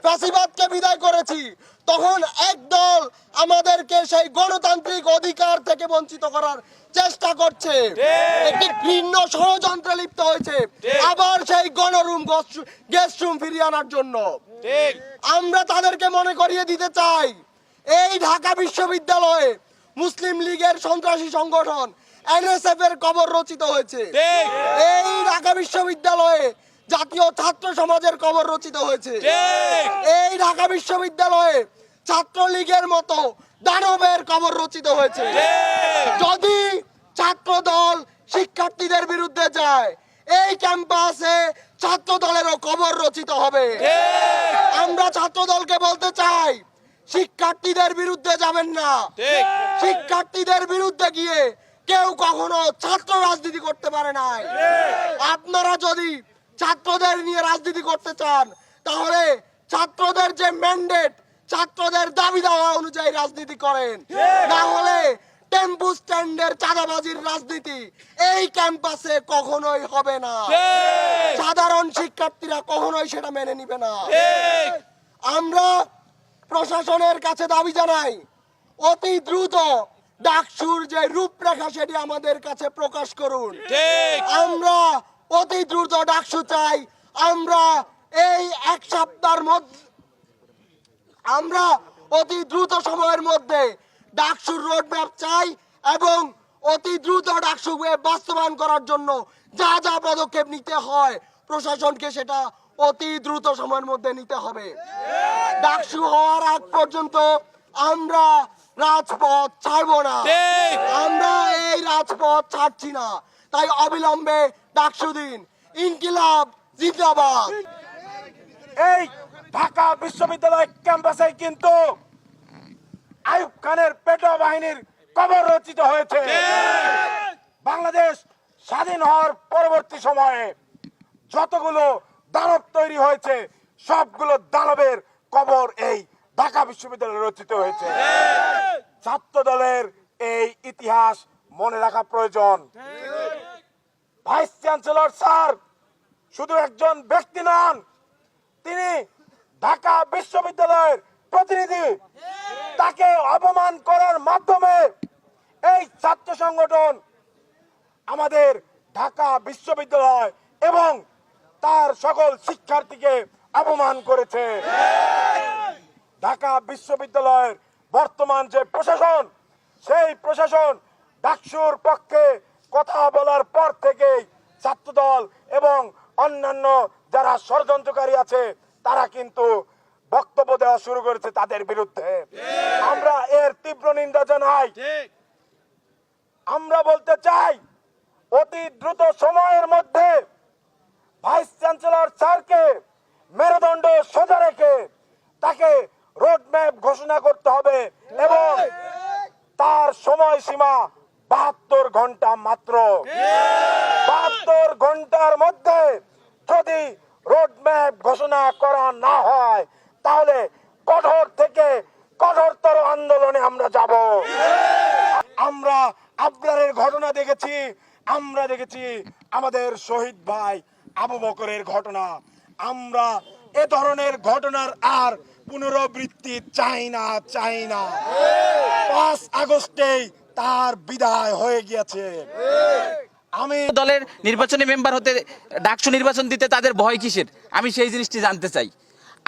ফ্যাসিবাদকে বিদায় করেছি, তখন একদল আমাদেরকে সেই গণতান্ত্রিক অধিকার থেকে বঞ্চিত করার চেষ্টা করছে, একটি ঘৃণ্য ষড়যন্ত্রে লিপ্ত হয়েছে আবার সেই গণরুম গেস্ট রুম ফিরিয়ে আনার জন্য। আমরা তাদেরকে মনে করিয়ে দিতে চাই, এই ঢাকা বিশ্ববিদ্যালয়ে মুসলিম লীগের সন্ত্রাসী সংগঠন এনএসএফ এর কবর রচিত হয়েছে। এই ঢাকা বিশ্ববিদ্যালয়ে জাতীয় ছাত্র সমাজের কবর রচিত হয়েছে। এই ঢাকা বিশ্ববিদ্যালয়ে ছাত্রলীগের মতো দানবের কবর রচিত হয়েছে। যদি ছাত্র দল শিক্ষার্থীদের বিরুদ্ধে যায়, এই ক্যাম্পাসে ছাত্র দলেরও কবর রচিত হবে। আমরা ছাত্র দলকে বলতে চাই, শিক্ষার্থীদের বিরুদ্ধে যাবেন না। শিক্ষার্থীদের বিরুদ্ধে গিয়ে কেউ কখনো ছাত্র রাজনীতি করতে পারে না। আপনারা যদি ছাত্রদের নিয়ে রাজনীতি করতে চান, তাহলে ছাত্রদের যে ম্যান্ডেট, ছাত্রদের দাবি দেওয়া অনুযায়ী রাজনীতি করেন, না হলে টেম্পু স্ট্যান্ডের চাঁদাবাজির রাজনীতি এই ক্যাম্পাসে কখনোই হবে না। সাধারণ শিক্ষার্থীরা কখনোই সেটা মেনে নিবে না। আমরা প্রশাসনের কাছে দাবি জানাই, অতি দ্রুত ডাকসুর যে রূপরেখা সেটি আমাদের কাছে প্রকাশ করুন। আমরা অতি দ্রুত ডাকসু চাই। আমরা এই এক সপ্তাহের মধ্যে, আমরা অতি দ্রুত সময়ের মধ্যে ডাকসুর রোডম্যাপ চাই এবং অতি দ্রুত ডাকসু বাস্তবায়ন করার জন্য যা যা পদক্ষেপ নিতে হয় প্রশাসনকে সেটা অতি দ্রুত সময়ের মধ্যে নিতে হবে। ডাকসু হওয়ার আগ পর্যন্ত আমরা রাজপথ ছাড়বো না। আমরা এই রাজপথ ছাড়ছি না। তাই অবিলম্বে ডাকসু দিন। ইনকিলাব জিন্দাবাদ। এই ঢাকা বিশ্ববিদ্যালয় ক্যাম্পাসে কিন্তু আইয়ুব খানের পেটো বাহিনীর কবর রচিত হয়েছে। বাংলাদেশ স্বাধীন হওয়ার পরবর্তী সময়ে যতগুলো দানব তৈরি হয়েছে, সবগুলো দানবের কবর এই ঢাকা বিশ্ববিদ্যালয়ে রচিত হয়েছে। ছাত্র দলের এই ইতিহাস মনে রাখা প্রয়োজন। ভাইস চ্যান্সেলর স্যার শুধু একজন ব্যক্তি নন, তিনি ঢাকা বিশ্ববিদ্যালয়ের প্রতিনিধি। তাকে অপমান করার মাধ্যমে এই ছাত্র সংগঠন আমাদের ঢাকা বিশ্ববিদ্যালয় এবং তার সকল শিক্ষার্থীকে অপমান করেছে। ঢাকা বিশ্ববিদ্যালয়ের বর্তমান যে প্রশাসন, সেই প্রশাসন ডাকসুর পক্ষে কথা বলার পর থেকেই ছাত্রদল এবং অন্যান্য যারা ষড়যন্ত্রকারী আছে তারা কিন্তু বক্তব্য দেওয়া শুরু করেছে তাদের বিরুদ্ধে। আমরা এর তীব্র নিন্দা জানাই। আমরা বলতে চাই, অতি দ্রুত সময়ের মধ্যে ভাইস চ্যান্সেলর স্যারকে মেরুদণ্ড সোজা রেখে তাকে রোডম্যাপ ঘোষণা করতে হবে এবং তার সময়সীমা 72 ঘন্টা মাত্র। 72 ঘন্টার মধ্যে যদি রোডম্যাপ ঘোষণা করা না হয়, তাহলে কঠোর থেকে কঠোরতর আন্দোলনে আমরা যাব। আমরা আবরারের ঘটনা দেখেছি, আমরা দেখেছি আমাদের শহীদ ভাই আবু বকরের ঘটনা। আমরা এ ধরনের ঘটনার আর পুনরাবৃত্তি চাই না। 5 আগস্টেই তার বিদায় হয়ে গিয়েছে। আমি দলের নির্বাচনী মেম্বার হতে, ডাকসু নির্বাচন দিতে তাদের ভয় কিসের, আমি সেই জিনিসটি জানতে চাই।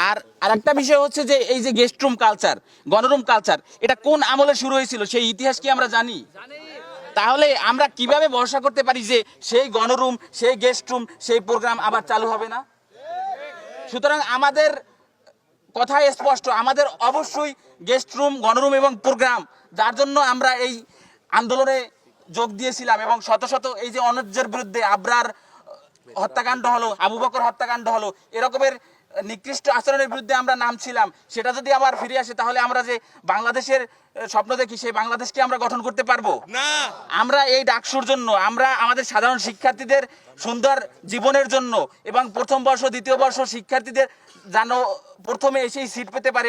আর আরেকটা বিষয় হচ্ছে যে এই যে গেস্ট রুম কালচার, গণরুম কালচার, এটা কোন আমলে শুরু হয়েছিল সেই ইতিহাস কি আমরা জানি? তাহলে আমরা কিভাবে ভরসা করতে পারি যে সেই গণরুম, সেই গেস্ট রুম, সেই প্রোগ্রাম আবার চালু হবে না? সুতরাং আমাদের কথাই স্পষ্ট, আমাদের অবশ্যই গেস্ট রুম, গণরুম এবং প্রোগ্রাম, যার জন্য আমরা এই আন্দোলনে যোগ দিয়েছিলাম এবং শত শত এই যে অন্যায্যের বিরুদ্ধে আবরার হত্যাকাণ্ড হলো, আবু বকর হত্যাকাণ্ড হলো, এরকমের নিকৃষ্ট আচরণের বিরুদ্ধে আমরা নামছিলাম, সেটা যদি আবার ফিরে আসে তাহলে আমরা যে বাংলাদেশের স্বপ্ন দেখি সেই বাংলাদেশকে আমরা গঠন করতে পারবো না। আমরা এই ডাকসুর জন্য, আমরা আমাদের সাধারণ শিক্ষার্থীদের সুন্দর জীবনের জন্য এবং প্রথম বর্ষ দ্বিতীয় বর্ষ শিক্ষার্থীদের যেন প্রথমে এসেই সিট পেতে পারে,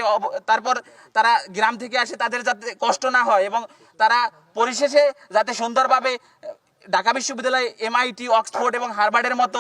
তারপর তারা গ্রাম থেকে আসে তাদের যাতে কষ্ট না হয় এবং তারা পরিশেষে যাতে সুন্দরভাবে ঢাকা বিশ্ববিদ্যালয়, MIT, অক্সফোর্ড এবং হার্ভার্ডের মতো